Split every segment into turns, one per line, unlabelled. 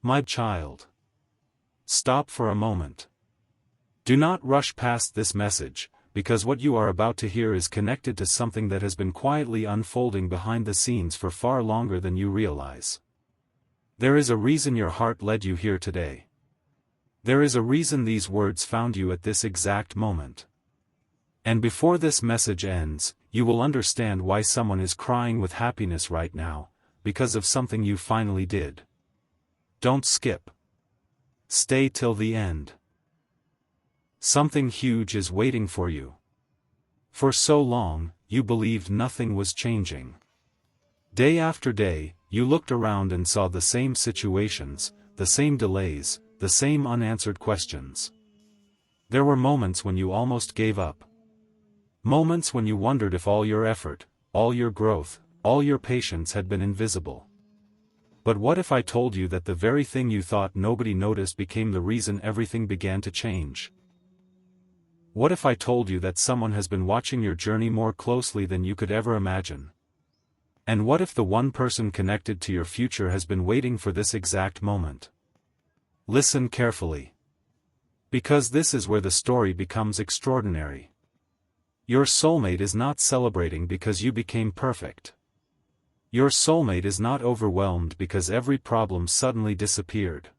My child. Stop for a moment. Do not rush past this message, because what you are about to hear is connected to something that has been quietly unfolding behind the scenes for far longer than you realize. There is a reason your heart led you here today. There is a reason these words found you at this exact moment. And before this message ends, you will understand why someone is crying with happiness right now, because of something you finally did. Don't skip. Stay till the end. Something huge is waiting for you. For so long, you believed nothing was changing. Day after day, you looked around and saw the same situations, the same delays, the same unanswered questions. There were moments when you almost gave up. Moments when you wondered if all your effort, all your growth, all your patience had been invisible. But what if I told you that the very thing you thought nobody noticed became the reason everything began to change? What if I told you that someone has been watching your journey more closely than you could ever imagine? And what if the one person connected to your future has been waiting for this exact moment? Listen carefully. Because this is where the story becomes extraordinary. Your soulmate is not celebrating because you became perfect. Your soulmate is not overwhelmed because every problem suddenly disappeared.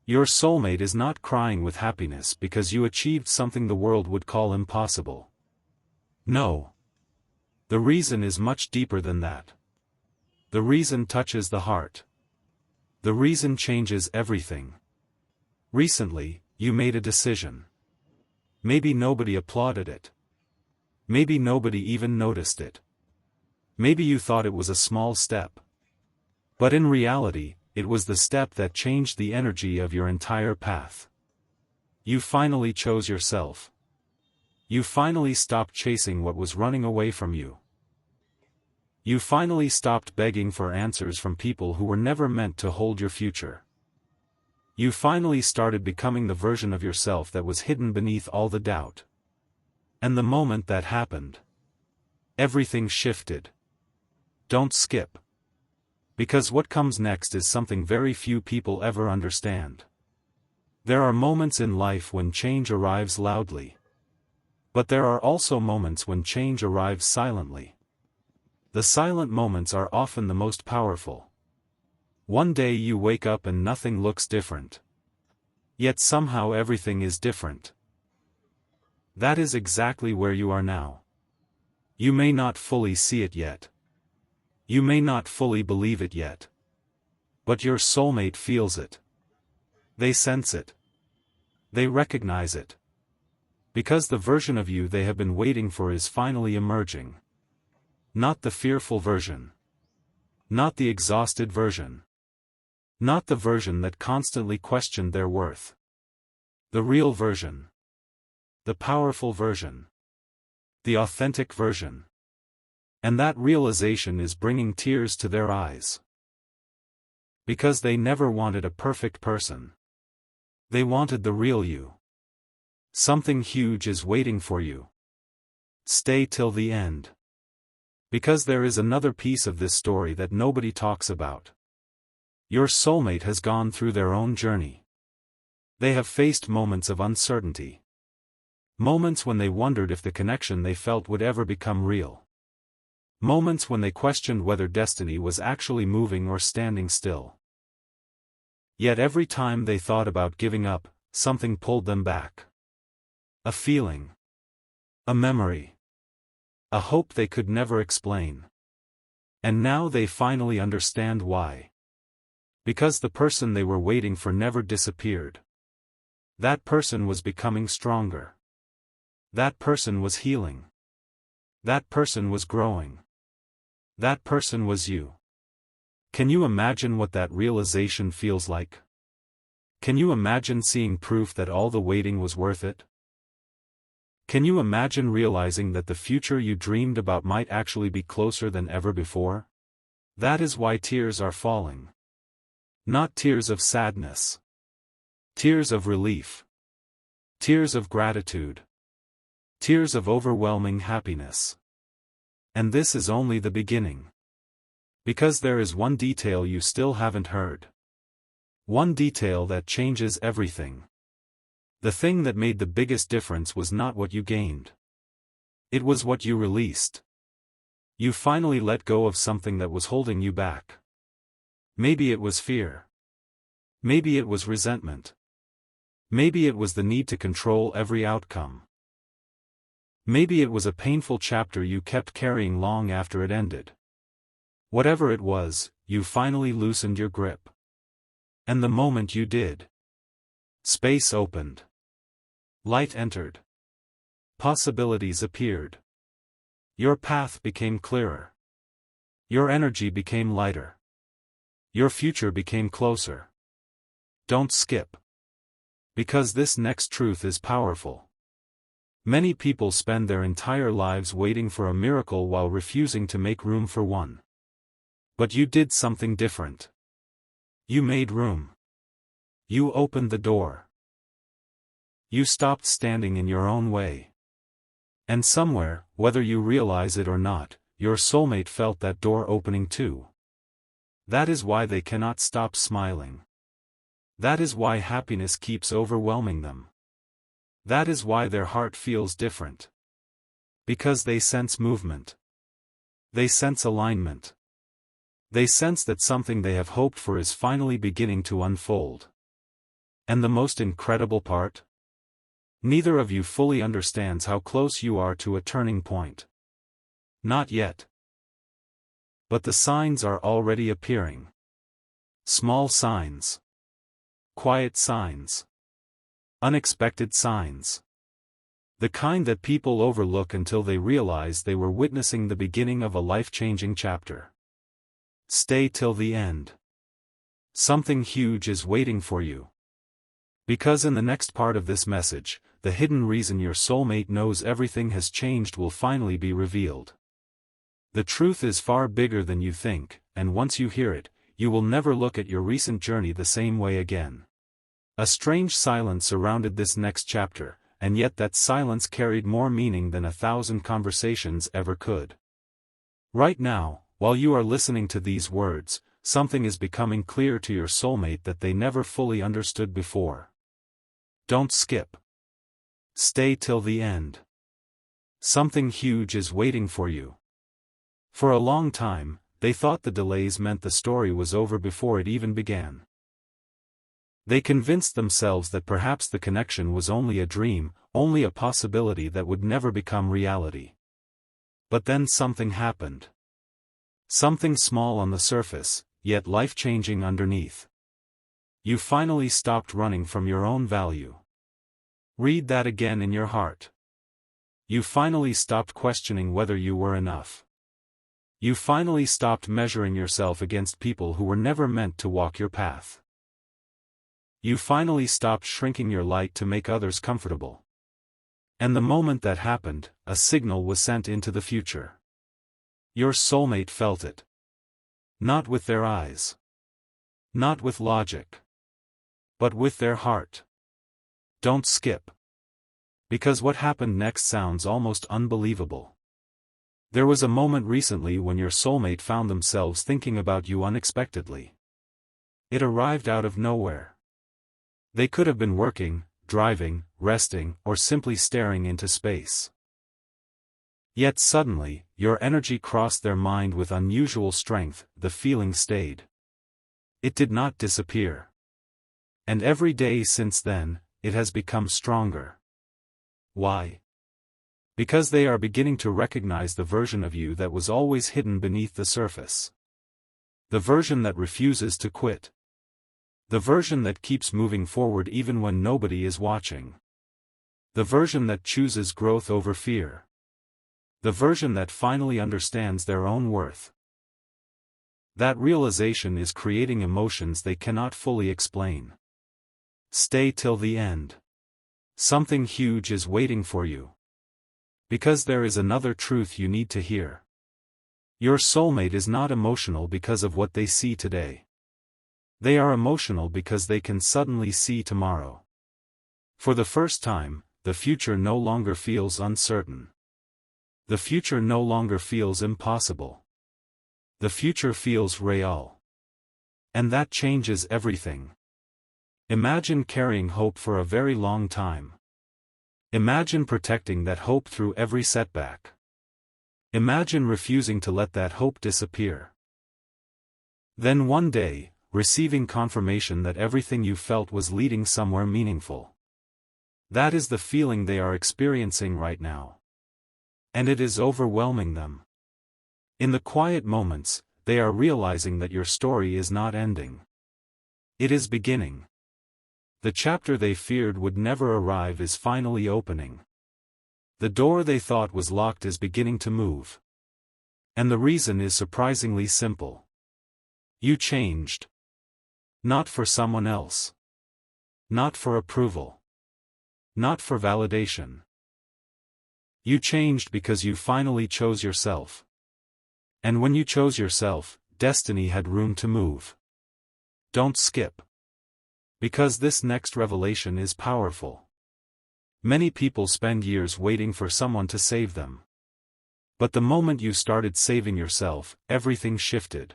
Your soulmate is not crying with happiness because you achieved something the world would call impossible. No. The reason is much deeper than that. The reason touches the heart. The reason changes everything. Recently, you made a decision. Maybe nobody applauded it. Maybe nobody even noticed it. Maybe you thought it was a small step. But in reality, it was the step that changed the energy of your entire path. You finally chose yourself. You finally stopped chasing what was running away from you. You finally stopped begging for answers from people who were never meant to hold your future. You finally started becoming the version of yourself that was hidden beneath all the doubt. And the moment that happened, everything shifted. Don't skip. Because what comes next is something very few people ever understand. There are moments in life when change arrives loudly. But there are also moments when change arrives silently. The silent moments are often the most powerful. One day you wake up and nothing looks different. Yet somehow everything is different. That is exactly where you are now. You may not fully see it yet. You may not fully believe it yet. But your soulmate feels it. They sense it. They recognize it. Because the version of you they have been waiting for is finally emerging. Not the fearful version. Not the exhausted version. Not the version that constantly questioned their worth. The real version. The powerful version. The authentic version. And that realization is bringing tears to their eyes. Because they never wanted a perfect person. They wanted the real you. Something huge is waiting for you. Stay till the end. Because there is another piece of this story that nobody talks about. Your soulmate has gone through their own journey. They have faced moments of uncertainty. Moments when they wondered if the connection they felt would ever become real. Moments when they questioned whether destiny was actually moving or standing still. Yet every time they thought about giving up, something pulled them back. A feeling. A memory. A hope they could never explain. And now they finally understand why. Because the person they were waiting for never disappeared. That person was becoming stronger. That person was healing. That person was growing. That person was you. Can you imagine what that realization feels like? Can you imagine seeing proof that all the waiting was worth it? Can you imagine realizing that the future you dreamed about might actually be closer than ever before? That is why tears are falling. Not tears of sadness. Tears of relief. Tears of gratitude. Tears of overwhelming happiness. And this is only the beginning. Because there is one detail you still haven't heard. One detail that changes everything. The thing that made the biggest difference was not what you gained. It was what you released. You finally let go of something that was holding you back. Maybe it was fear. Maybe it was resentment. Maybe it was the need to control every outcome. Maybe it was a painful chapter you kept carrying long after it ended. Whatever it was, you finally loosened your grip. And the moment you did, space opened. Light entered. Possibilities appeared. Your path became clearer. Your energy became lighter. Your future became closer. Don't skip. Because this next truth is powerful. Many people spend their entire lives waiting for a miracle while refusing to make room for one. But you did something different. You made room. You opened the door. You stopped standing in your own way. And somewhere, whether you realize it or not, your soulmate felt that door opening too. That is why they cannot stop smiling. That is why happiness keeps overwhelming them. That is why their heart feels different. Because they sense movement. They sense alignment. They sense that something they have hoped for is finally beginning to unfold. And the most incredible part? Neither of you fully understands how close you are to a turning point. Not yet. But the signs are already appearing. Small signs. Quiet signs. Unexpected signs. The kind that people overlook until they realize they were witnessing the beginning of a life-changing chapter. Stay till the end. Something huge is waiting for you. Because in the next part of this message, the hidden reason your soulmate knows everything has changed will finally be revealed. The truth is far bigger than you think, and once you hear it, you will never look at your recent journey the same way again. A strange silence surrounded this next chapter, and yet that silence carried more meaning than 1,000 conversations ever could. Right now, while you are listening to these words, something is becoming clear to your soulmate that they never fully understood before. Don't skip. Stay till the end. Something huge is waiting for you. For a long time, they thought the delays meant the story was over before it even began. They convinced themselves that perhaps the connection was only a dream, only a possibility that would never become reality. But then something happened. Something small on the surface, yet life-changing underneath. You finally stopped running from your own value. Read that again in your heart. You finally stopped questioning whether you were enough. You finally stopped measuring yourself against people who were never meant to walk your path. You finally stopped shrinking your light to make others comfortable. And the moment that happened, a signal was sent into the future. Your soulmate felt it. Not with their eyes. Not with logic. But with their heart. Don't skip. Because what happened next sounds almost unbelievable. There was a moment recently when your soulmate found themselves thinking about you unexpectedly. It arrived out of nowhere. They could have been working, driving, resting, or simply staring into space. Yet suddenly, your energy crossed their mind with unusual strength. The feeling stayed. It did not disappear. And every day since then, it has become stronger. Why? Because they are beginning to recognize the version of you that was always hidden beneath the surface. The version that refuses to quit. The version that keeps moving forward even when nobody is watching. The version that chooses growth over fear. The version that finally understands their own worth. That realization is creating emotions they cannot fully explain. Stay till the end. Something huge is waiting for you. Because there is another truth you need to hear. Your soulmate is not emotional because of what they see today. They are emotional because they can suddenly see tomorrow. For the first time, the future no longer feels uncertain. The future no longer feels impossible. The future feels real. And that changes everything. Imagine carrying hope for a very long time. Imagine protecting that hope through every setback. Imagine refusing to let that hope disappear. Then one day, receiving confirmation that everything you felt was leading somewhere meaningful. That is the feeling they are experiencing right now. And it is overwhelming them. In the quiet moments, they are realizing that your story is not ending. It is beginning. The chapter they feared would never arrive is finally opening. The door they thought was locked is beginning to move. And the reason is surprisingly simple. You changed. Not for someone else. Not for approval. Not for validation. You changed because you finally chose yourself. And when you chose yourself, destiny had room to move. Don't skip. Because this next revelation is powerful. Many people spend years waiting for someone to save them. But the moment you started saving yourself, everything shifted.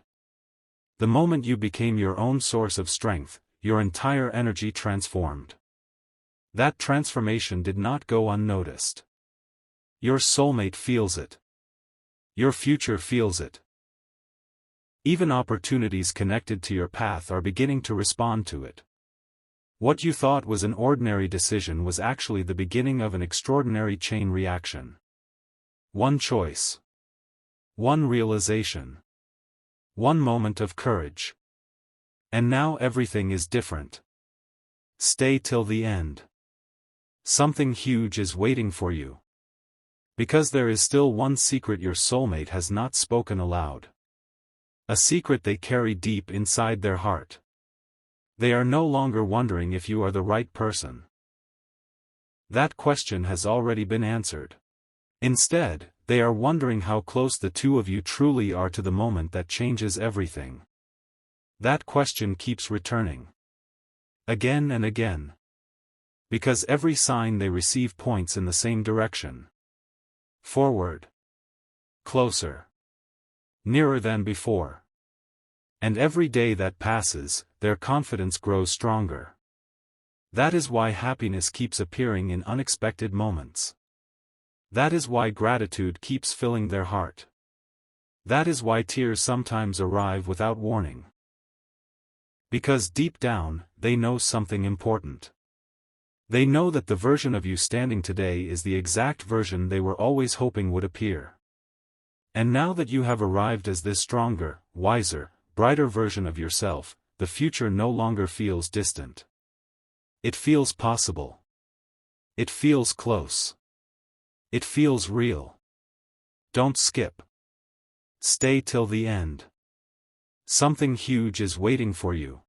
The moment you became your own source of strength, your entire energy transformed. That transformation did not go unnoticed. Your soulmate feels it. Your future feels it. Even opportunities connected to your path are beginning to respond to it. What you thought was an ordinary decision was actually the beginning of an extraordinary chain reaction. One choice. One realization. One moment of courage. And now everything is different. Stay till the end. Something huge is waiting for you. Because there is still one secret your soulmate has not spoken aloud. A secret they carry deep inside their heart. They are no longer wondering if you are the right person. That question has already been answered. Instead, they are wondering how close the two of you truly are to the moment that changes everything. That question keeps returning. Again and again. Because every sign they receive points in the same direction. Forward. Closer. Nearer than before. And every day that passes, their confidence grows stronger. That is why happiness keeps appearing in unexpected moments. That is why gratitude keeps filling their heart. That is why tears sometimes arrive without warning. Because deep down, they know something important. They know that the version of you standing today is the exact version they were always hoping would appear. And now that you have arrived as this stronger, wiser, brighter version of yourself, the future no longer feels distant. It feels possible. It feels close. It feels real. Don't skip. Stay till the end. Something huge is waiting for you.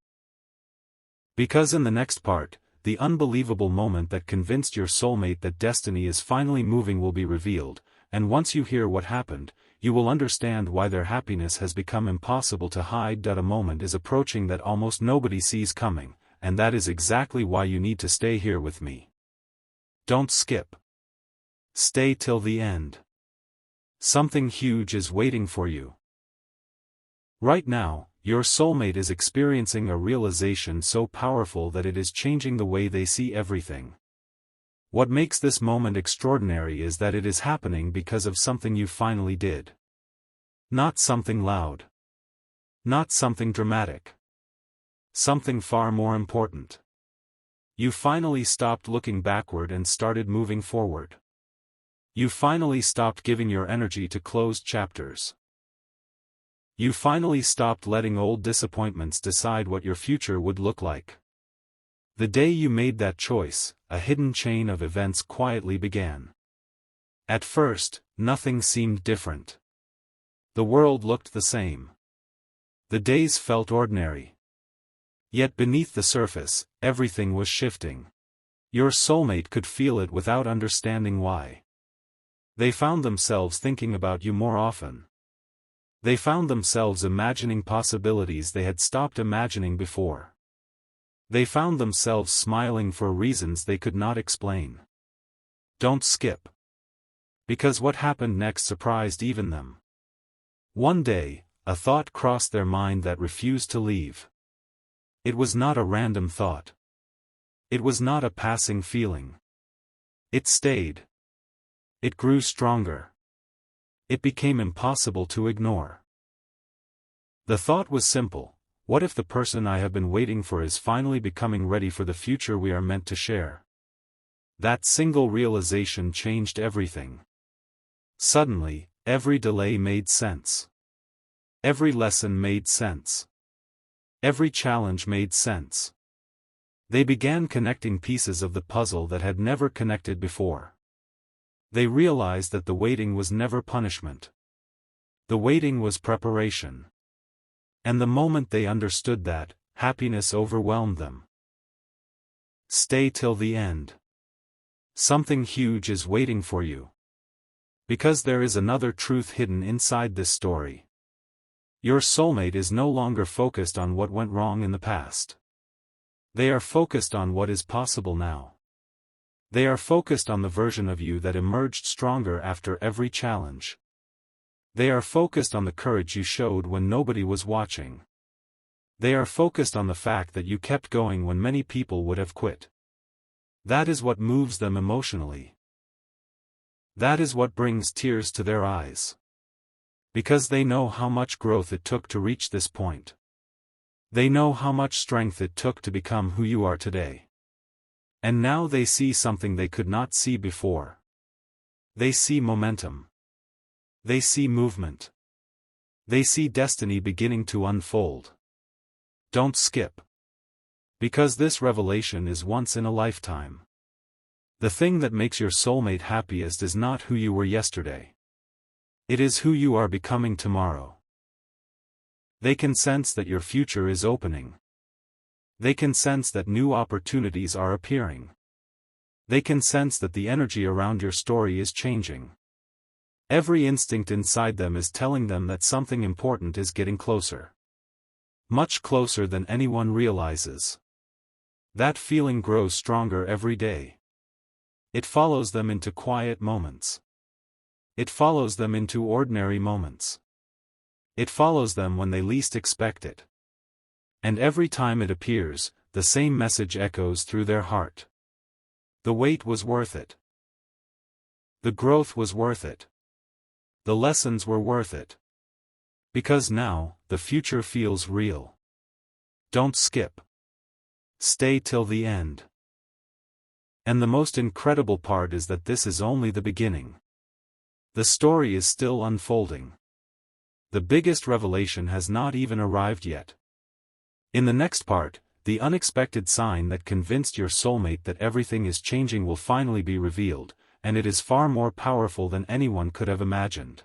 Because in the next part, the unbelievable moment that convinced your soulmate that destiny is finally moving will be revealed, and once you hear what happened, you will understand why their happiness has become impossible to hide. A moment is approaching that almost nobody sees coming, and that is exactly why you need to stay here with me. Don't skip. Stay till the end. Something huge is waiting for you. Right now, your soulmate is experiencing a realization so powerful that it is changing the way they see everything. What makes this moment extraordinary is that it is happening because of something you finally did. Not something loud. Not something dramatic. Something far more important. You finally stopped looking backward and started moving forward. You finally stopped giving your energy to closed chapters. You finally stopped letting old disappointments decide what your future would look like. The day you made that choice, a hidden chain of events quietly began. At first, nothing seemed different. The world looked the same. The days felt ordinary. Yet beneath the surface, everything was shifting. Your soulmate could feel it without understanding why. They found themselves thinking about you more often. They found themselves imagining possibilities they had stopped imagining before. They found themselves smiling for reasons they could not explain. Don't skip. Because what happened next surprised even them. One day, a thought crossed their mind that refused to leave. It was not a random thought. It was not a passing feeling. It stayed. It grew stronger. It became impossible to ignore. The thought was simple: what if the person I have been waiting for is finally becoming ready for the future we are meant to share? That single realization changed everything. Suddenly, every delay made sense. Every lesson made sense. Every challenge made sense. They began connecting pieces of the puzzle that had never connected before. They realized that the waiting was never punishment. The waiting was preparation. And the moment they understood that, happiness overwhelmed them. Stay till the end. Something huge is waiting for you. Because there is another truth hidden inside this story. Your soulmate is no longer focused on what went wrong in the past. They are focused on what is possible now. They are focused on the version of you that emerged stronger after every challenge. They are focused on the courage you showed when nobody was watching. They are focused on the fact that you kept going when many people would have quit. That is what moves them emotionally. That is what brings tears to their eyes. Because they know how much growth it took to reach this point. They know how much strength it took to become who you are today. And now they see something they could not see before. They see momentum. They see movement. They see destiny beginning to unfold. Don't skip. Because this revelation is once in a lifetime. The thing that makes your soulmate happiest is not who you were yesterday. It is who you are becoming tomorrow. They can sense that your future is opening. They can sense that new opportunities are appearing. They can sense that the energy around your story is changing. Every instinct inside them is telling them that something important is getting closer. Much closer than anyone realizes. That feeling grows stronger every day. It follows them into quiet moments. It follows them into ordinary moments. It follows them when they least expect it. And every time it appears, the same message echoes through their heart. The wait was worth it. The growth was worth it. The lessons were worth it. Because now, the future feels real. Don't skip. Stay till the end. And the most incredible part is that this is only the beginning. The story is still unfolding. The biggest revelation has not even arrived yet. In the next part, the unexpected sign that convinced your soulmate that everything is changing will finally be revealed, and it is far more powerful than anyone could have imagined.